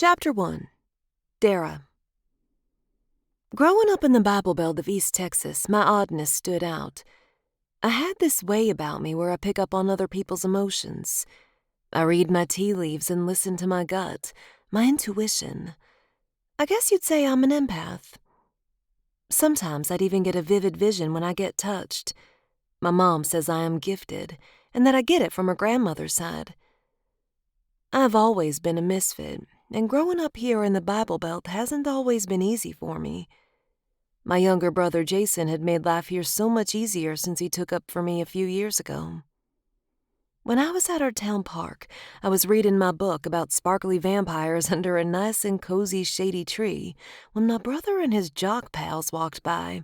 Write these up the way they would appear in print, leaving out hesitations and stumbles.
Chapter 1. Darah. Growing up in the Bible Belt of East Texas, my oddness stood out. I had this way about me where I pick up on other people's emotions. I read my tea leaves and listen to my gut, my intuition. I guess you'd say I'm an empath. Sometimes I'd even get a vivid vision when I get touched. My mom says I am gifted, and that I get it from her grandmother's side. I've always been a misfit, and growing up here in the Bible Belt hasn't always been easy for me. My younger brother Jason had made life here so much easier since he took up for me a few years ago. When I was at our town park, I was reading my book about sparkly vampires under a nice and cozy shady tree when my brother and his jock pals walked by.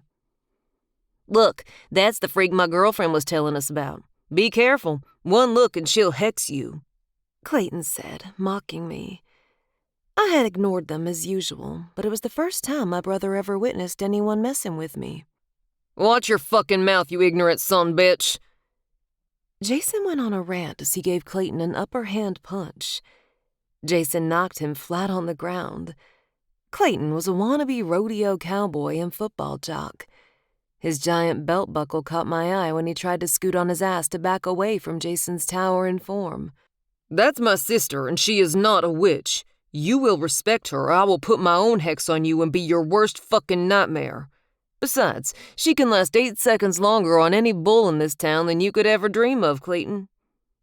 "Look, that's the freak my girlfriend was telling us about. Be careful. One look and she'll hex you," Clayton said, mocking me. I had ignored them as usual, but it was the first time my brother ever witnessed anyone messing with me. "Watch your fucking mouth, you ignorant son bitch." Jason went on a rant as he gave Clayton an upper hand punch. Jason knocked him flat on the ground. Clayton was a wannabe rodeo cowboy and football jock. His giant belt buckle caught my eye when he tried to scoot on his ass to back away from Jason's towering form. "That's my sister, and she is not a witch. You will respect her, or I will put my own hex on you and be your worst fucking nightmare. Besides, she can last 8 seconds longer on any bull in this town than you could ever dream of, Clayton.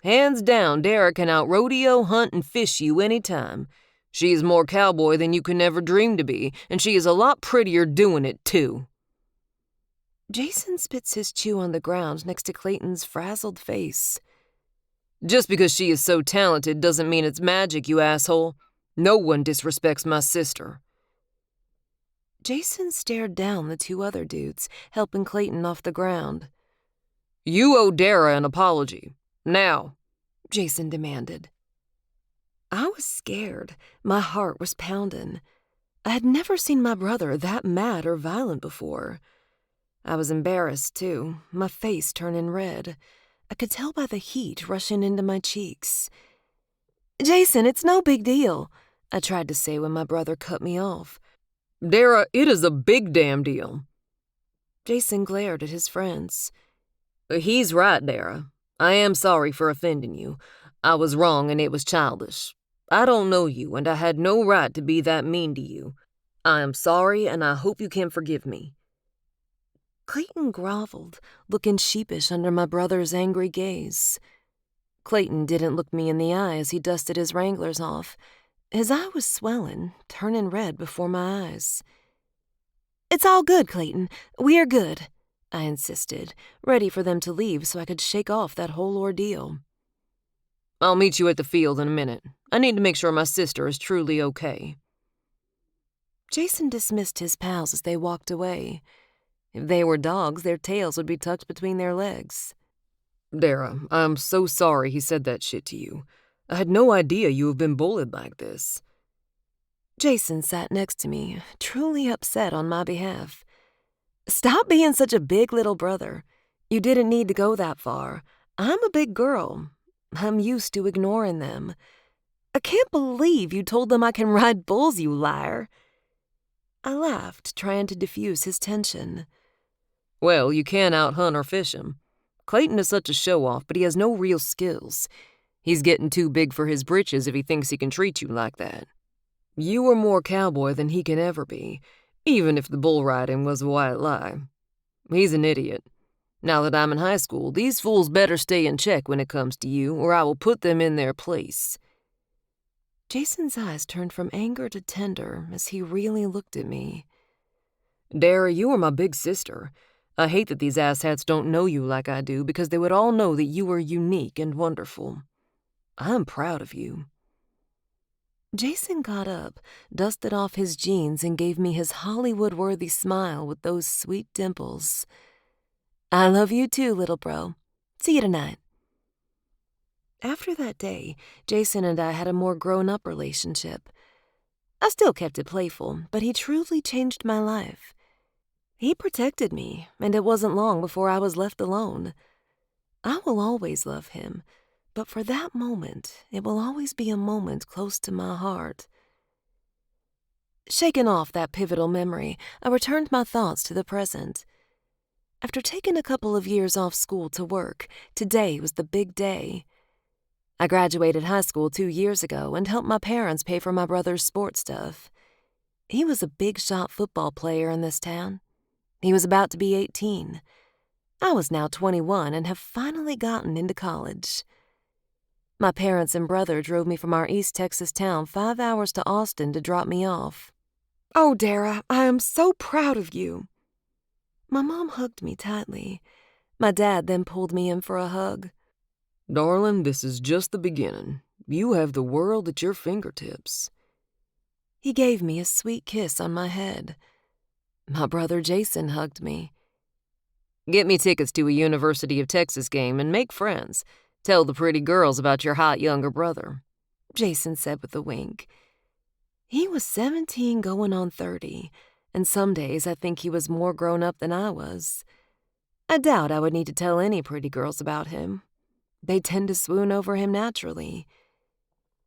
Hands down, Darah can out-rodeo, hunt, and fish you any time. She is more cowboy than you can ever dream to be, and she is a lot prettier doing it, too." Jason spits his chew on the ground next to Clayton's frazzled face. "Just because she is so talented doesn't mean it's magic, you asshole. No one disrespects my sister." Jason stared down the two other dudes, helping Clayton off the ground. "You owe Darah an apology. Now," Jason demanded. I was scared. My heart was pounding. I had never seen my brother that mad or violent before. I was embarrassed, too, my face turning red. I could tell by the heat rushing into my cheeks. "Jason, it's no big deal," I tried to say when my brother cut me off. "Darah, it is a big damn deal." Jason glared at his friends. "He's right, Darah. I am sorry for offending you. I was wrong and it was childish. I don't know you and I had no right to be that mean to you. I am sorry and I hope you can forgive me." Clayton groveled, looking sheepish under my brother's angry gaze. Clayton didn't look me in the eye as he dusted his Wranglers off. His eye was swelling, turning red before my eyes. "It's all good, Clayton. We are good," I insisted, ready for them to leave so I could shake off that whole ordeal. "I'll meet you at the field in a minute. I need to make sure my sister is truly okay." Jason dismissed his pals as they walked away. If they were dogs, their tails would be tucked between their legs. "Darah, I'm so sorry he said that shit to you. I had no idea you have been bullied like this." Jason sat next to me, truly upset on my behalf. "Stop being such a big little brother. You didn't need to go that far. I'm a big girl. I'm used to ignoring them. I can't believe you told them I can ride bulls, you liar." I laughed, trying to diffuse his tension. "Well, you can out-hunt or fish him. Clayton is such a show-off, but he has no real skills. He's getting too big for his britches if he thinks he can treat you like that. You are more cowboy than he can ever be, even if the bull riding was a white lie. He's an idiot. Now that I'm in high school, these fools better stay in check when it comes to you, or I will put them in their place." Jason's eyes turned from anger to tender as he really looked at me. "Darah, you are my big sister. I hate that these asshats don't know you like I do because they would all know that you are unique and wonderful. I'm proud of you." Jason got up, dusted off his jeans, and gave me his Hollywood-worthy smile with those sweet dimples. "I love you too, little bro. See you tonight." After that day, Jason and I had a more grown-up relationship. I still kept it playful, but he truly changed my life. He protected me, and it wasn't long before I was left alone. I will always love him, but for that moment, it will always be a moment close to my heart. Shaking off that pivotal memory, I returned my thoughts to the present. After taking a couple of years off school to work, today was the big day. I graduated high school 2 years ago and helped my parents pay for my brother's sports stuff. He was a big-shot football player in this town. He was about to be 18. I was now 21 and have finally gotten into college. My parents and brother drove me from our East Texas town 5 hours to Austin to drop me off. "Oh, Darah, I am so proud of you." My mom hugged me tightly. My dad then pulled me in for a hug. Darling, this is just the beginning. You have the world at your fingertips. He gave me a sweet kiss on my head. My brother Jason hugged me. Get me tickets to a University of Texas game and make friends. Tell the pretty girls about your hot younger brother, Jason said with a wink. He was 17 going on 30, and some days I think he was more grown up than I was. I doubt I would need to tell any pretty girls about him. They tend to swoon over him naturally.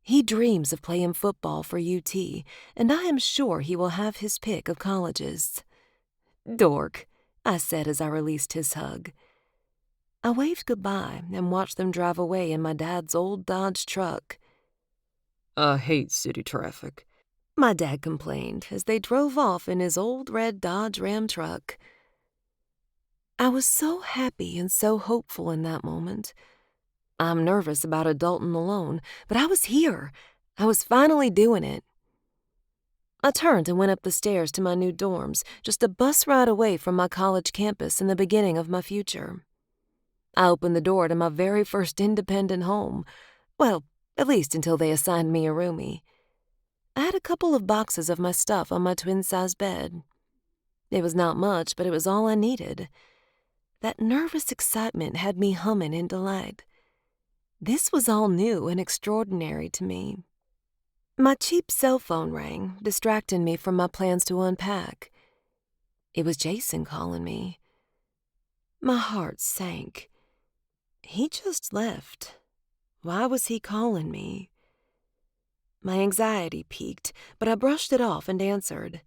He dreams of playing football for UT, and I am sure he will have his pick of colleges. "Dork," I said as I released his hug. I waved goodbye and watched them drive away in my dad's old Dodge truck. I hate city traffic, my dad complained as they drove off in his old red Dodge Ram truck. I was so happy and so hopeful in that moment. I'm nervous about adulting alone, but I was here. I was finally doing it. I turned and went up the stairs to my new dorms, just a bus ride away from my college campus and the beginning of my future. I opened the door to my very first independent home. Well, at least until they assigned me a roomie. I had a couple of boxes of my stuff on my twin-size bed. It was not much, but it was all I needed. That nervous excitement had me humming in delight. This was all new and extraordinary to me. My cheap cell phone rang, distracting me from my plans to unpack. It was Jason calling me. My heart sank. He just left. Why was he calling me? My anxiety peaked, but I brushed it off and answered.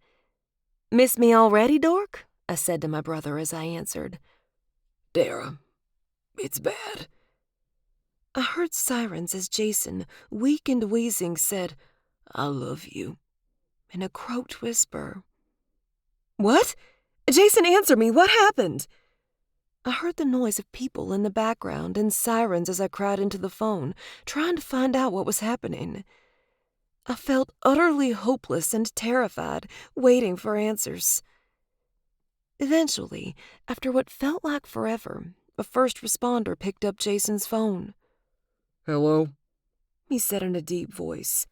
"Miss me already, dork?" I said to my brother as I answered. Darah, it's bad. I heard sirens as Jason, weak and wheezing, said, "I love you," in a croaked whisper. "What? Jason, answer me. What happened?" I heard the noise of people in the background and sirens as I cried into the phone, trying to find out what was happening. I felt utterly hopeless and terrified, waiting for answers. Eventually, after what felt like forever, a first responder picked up Jason's phone. "Hello?" he said in a deep voice.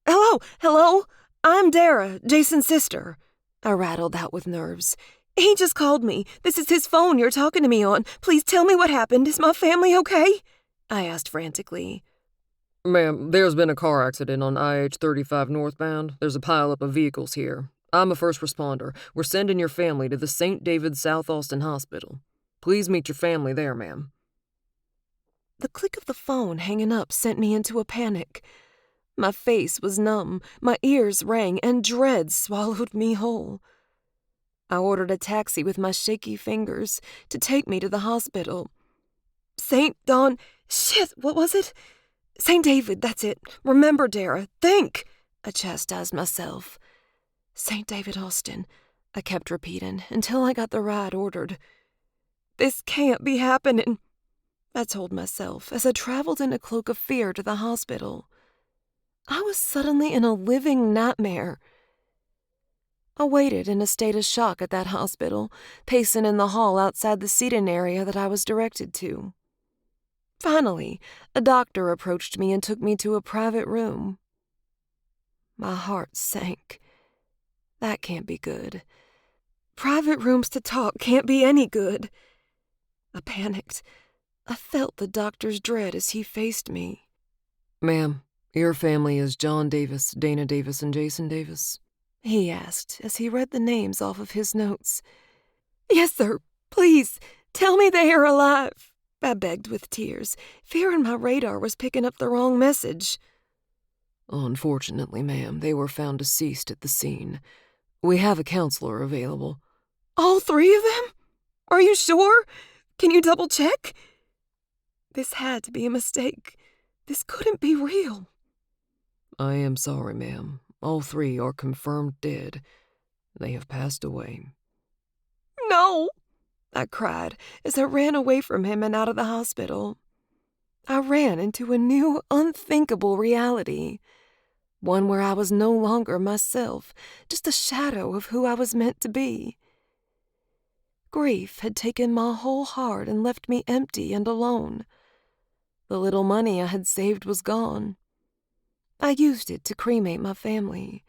Hello? I'm Darah, Jason's sister," I rattled out with nerves. "He just called me. This is his phone you're talking to me on. Please tell me what happened. Is my family okay?" I asked frantically. "Ma'am, there's been a car accident on IH-35 northbound. There's a pileup of vehicles here. I'm a first responder. We're sending your family to the St. David's South Austin Hospital. Please meet your family there, ma'am." The click of the phone hanging up sent me into a panic. My face was numb, my ears rang, and dread swallowed me whole. I ordered a taxi with my shaky fingers to take me to the hospital. What was it? St. David, that's it. Remember, Darah, think, I chastised myself. St. David, Austin, I kept repeating until I got the ride ordered. This can't be happening, I told myself as I traveled in a cloak of fear to the hospital. I was suddenly in a living nightmare. I waited in a state of shock at that hospital, pacing in the hall outside the seating area that I was directed to. Finally, a doctor approached me and took me to a private room. My heart sank. That can't be good. Private rooms to talk can't be any good. I panicked. I felt the doctor's dread as he faced me. "Ma'am, your family is John Davis, Dana Davis, and Jason Davis?" he asked as he read the names off of his notes. "Yes, sir. Please, tell me they are alive," I begged with tears, fearing my radar was picking up the wrong message. Unfortunately, ma'am, they were found deceased at the scene. We have a counselor available. All three of them? Are you sure? Can you double-check? This had to be a mistake. This couldn't be real. I am sorry, ma'am. All three are confirmed dead. They have passed away. No! I cried as I ran away from him and out of the hospital. I ran into a new, unthinkable reality. One where I was no longer myself, just a shadow of who I was meant to be. Grief had taken my whole heart and left me empty and alone. The little money I had saved was gone. I used it to cremate my family.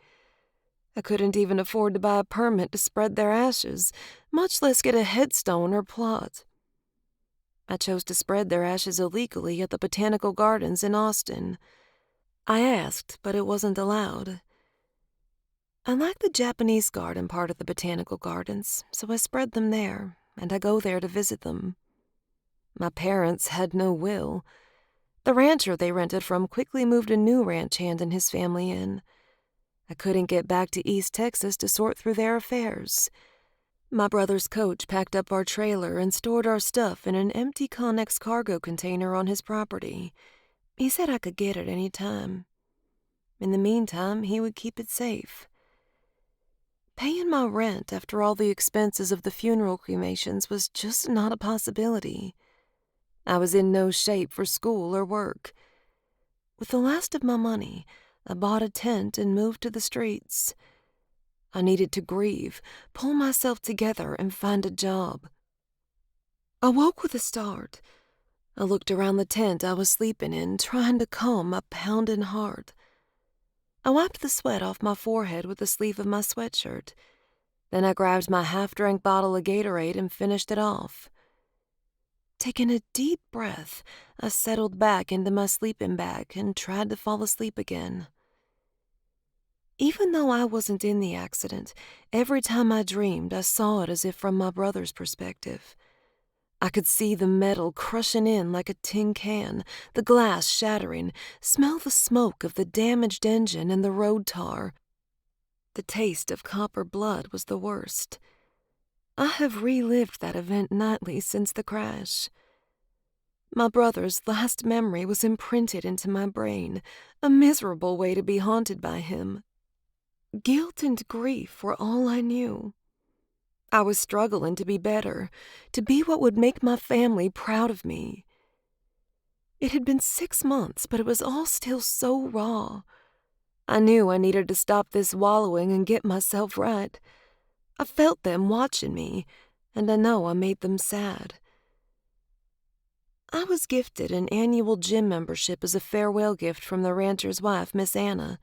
I couldn't even afford to buy a permit to spread their ashes, much less get a headstone or plot. I chose to spread their ashes illegally at the Botanical Gardens in Austin. I asked, but it wasn't allowed. I like the Japanese garden part of the Botanical Gardens, so I spread them there, and I go there to visit them. My parents had no will. The rancher they rented from quickly moved a new ranch hand and his family in. I couldn't get back to East Texas to sort through their affairs. My brother's coach packed up our trailer and stored our stuff in an empty Connex cargo container on his property. He said I could get it any time. In the meantime, he would keep it safe. Paying my rent after all the expenses of the funeral cremations was just not a possibility. I was in no shape for school or work. With the last of my money, I bought a tent and moved to the streets. I needed to grieve, pull myself together, and find a job. I woke with a start. I looked around the tent I was sleeping in, trying to calm my pounding heart. I wiped the sweat off my forehead with the sleeve of my sweatshirt. Then I grabbed my half-drank bottle of Gatorade and finished it off. Taking a deep breath, I settled back into my sleeping bag and tried to fall asleep again. Even though I wasn't in the accident, every time I dreamed, I saw it as if from my brother's perspective. I could see the metal crushing in like a tin can, the glass shattering, smell the smoke of the damaged engine and the road tar. The taste of copper blood was the worst. I have relived that event nightly since the crash. My brother's last memory was imprinted into my brain, a miserable way to be haunted by him. Guilt and grief were all I knew. I was struggling to be better, to be what would make my family proud of me. It had been 6 months, but it was all still so raw. I knew I needed to stop this wallowing and get myself right. I felt them watching me, and I know I made them sad. I was gifted an annual gym membership as a farewell gift from the rancher's wife, Miss Anna.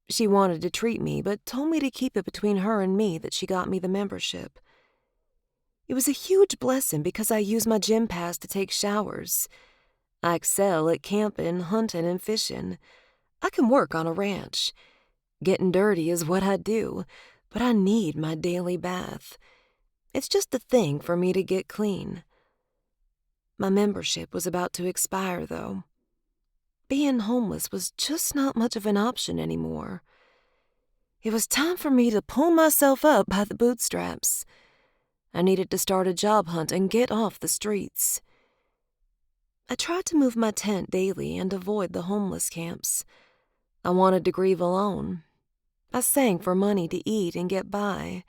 She wanted to treat me, but told me to keep it between her and me that she got me the membership. It was a huge blessing because I use my gym pass to take showers. I excel at camping, hunting, and fishing. I can work on a ranch. Getting dirty is what I do, but I need my daily bath. It's just a thing for me to get clean. My membership was about to expire, though. Being homeless was just not much of an option anymore. It was time for me to pull myself up by the bootstraps. I needed to start a job hunt and get off the streets. I tried to move my tent daily and avoid the homeless camps. I wanted to grieve alone. I sang for money to eat and get by.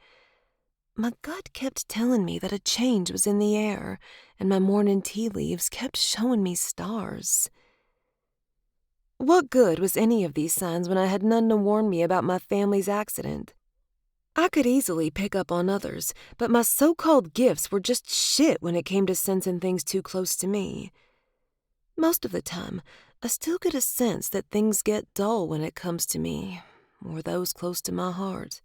My gut kept telling me that a change was in the air, and my morning tea leaves kept showing me stars. What good was any of these signs when I had none to warn me about my family's accident? I could easily pick up on others, but my so-called gifts were just shit when it came to sensing things too close to me. Most of the time, I still get a sense that things get dull when it comes to me, or those close to my heart.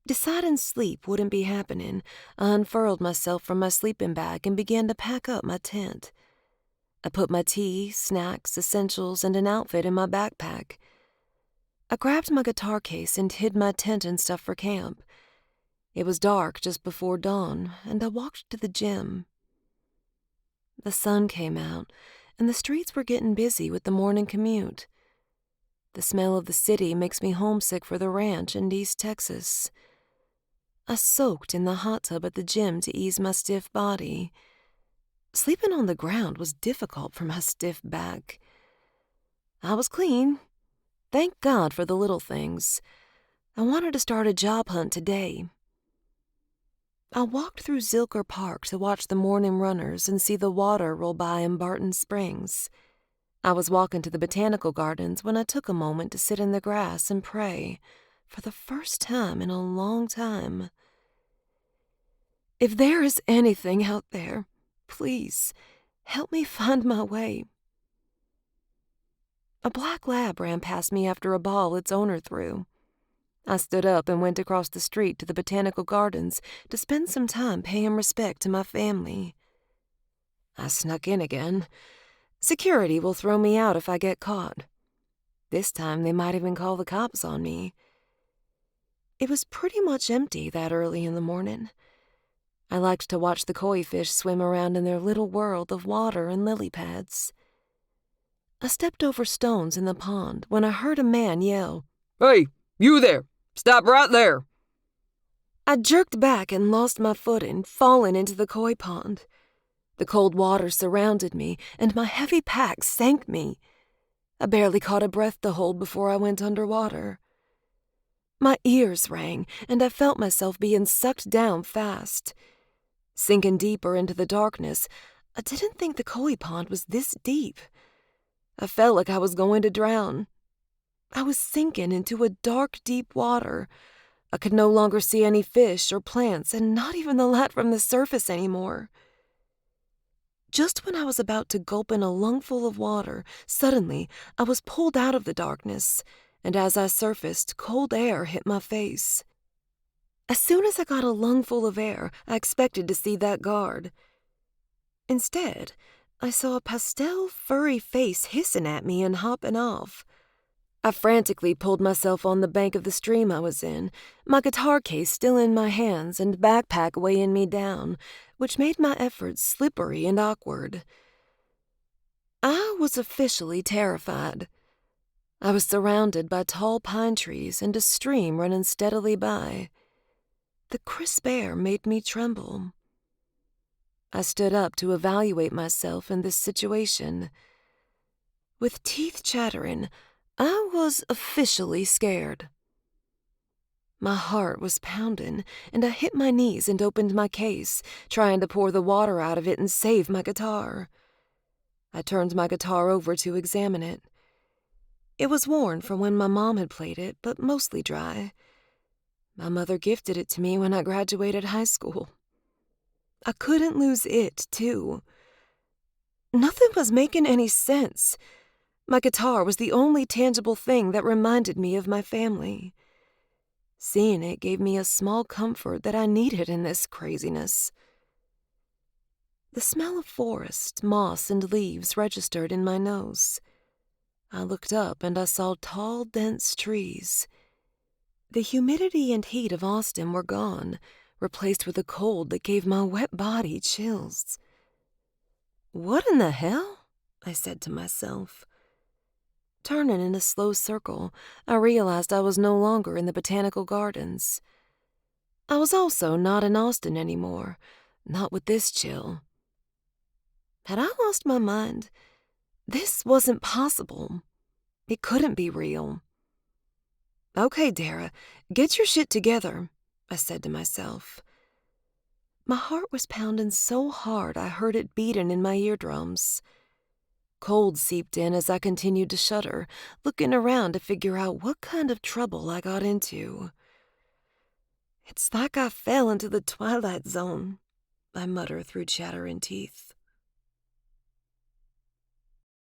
Deciding sleep wouldn't be happening, I unfurled myself from my sleeping bag and began to pack up my tent. I put my tea, snacks, essentials, and an outfit in my backpack. I grabbed my guitar case and hid my tent and stuff for camp. It was dark just before dawn, and I walked to the gym. The sun came out, and the streets were getting busy with the morning commute. The smell of the city makes me homesick for the ranch in East Texas. I soaked in the hot tub at the gym to ease my stiff body. Sleeping on the ground was difficult for my stiff back. I was clean. Thank God for the little things. I wanted to start a job hunt today. I walked through Zilker Park to watch the morning runners and see the water roll by in Barton Springs. I was walking to the botanical gardens when I took a moment to sit in the grass and pray, for the first time in a long time. If there is anything out there, please help me find my way. A black lab ran past me after a ball its owner threw. I stood up and went across the street to the botanical gardens to spend some time paying respect to my family. I snuck in again. Security will throw me out if I get caught. This time they might even call the cops on me. It was pretty much empty that early in the morning. I liked to watch the koi fish swim around in their little world of water and lily pads. I stepped over stones in the pond when I heard a man yell, "Hey, you there! Stop right there!" I jerked back and lost my footing, falling into the koi pond. The cold water surrounded me, and my heavy pack sank me. I barely caught a breath to hold before I went underwater. My ears rang, and I felt myself being sucked down fast. Sinking deeper into the darkness, I didn't think the koi pond was this deep. I felt like I was going to drown. I was sinking into a dark, deep water. I could no longer see any fish or plants, and not even the light from the surface anymore. Just when I was about to gulp in a lungful of water, suddenly I was pulled out of the darkness, and as I surfaced, cold air hit my face. As soon as I got a lungful of air, I expected to see that guard. Instead, I saw a pastel, furry face hissing at me and hopping off. I frantically pulled myself on the bank of the stream I was in, my guitar case still in my hands and backpack weighing me down, which made my efforts slippery and awkward. I was officially terrified. I was surrounded by tall pine trees and a stream running steadily by. The crisp air made me tremble. I stood up to evaluate myself in this situation. With teeth chattering, I was officially scared. My heart was pounding, and I hit my knees and opened my case, trying to pour the water out of it and save my guitar. I turned my guitar over to examine it. It was worn from when my mom had played it, but mostly dry. My mother gifted it to me when I graduated high school. I couldn't lose it, too. Nothing was making any sense. My guitar was the only tangible thing that reminded me of my family. Seeing it gave me a small comfort that I needed in this craziness. The smell of forest, moss, and leaves registered in my nose. I looked up and I saw tall, dense trees. The humidity and heat of Austin were gone, replaced with a cold that gave my wet body chills. "What in the hell?" I said to myself. Turning in a slow circle, I realized I was no longer in the botanical gardens. I was also not in Austin anymore, not with this chill. Had I lost my mind? This wasn't possible. It couldn't be real. "Okay, Darah, get your shit together," I said to myself. My heart was pounding so hard I heard it beating in my eardrums. Cold seeped in as I continued to shudder, looking around to figure out what kind of trouble I got into. "It's like I fell into the Twilight Zone," I mutter through chattering teeth.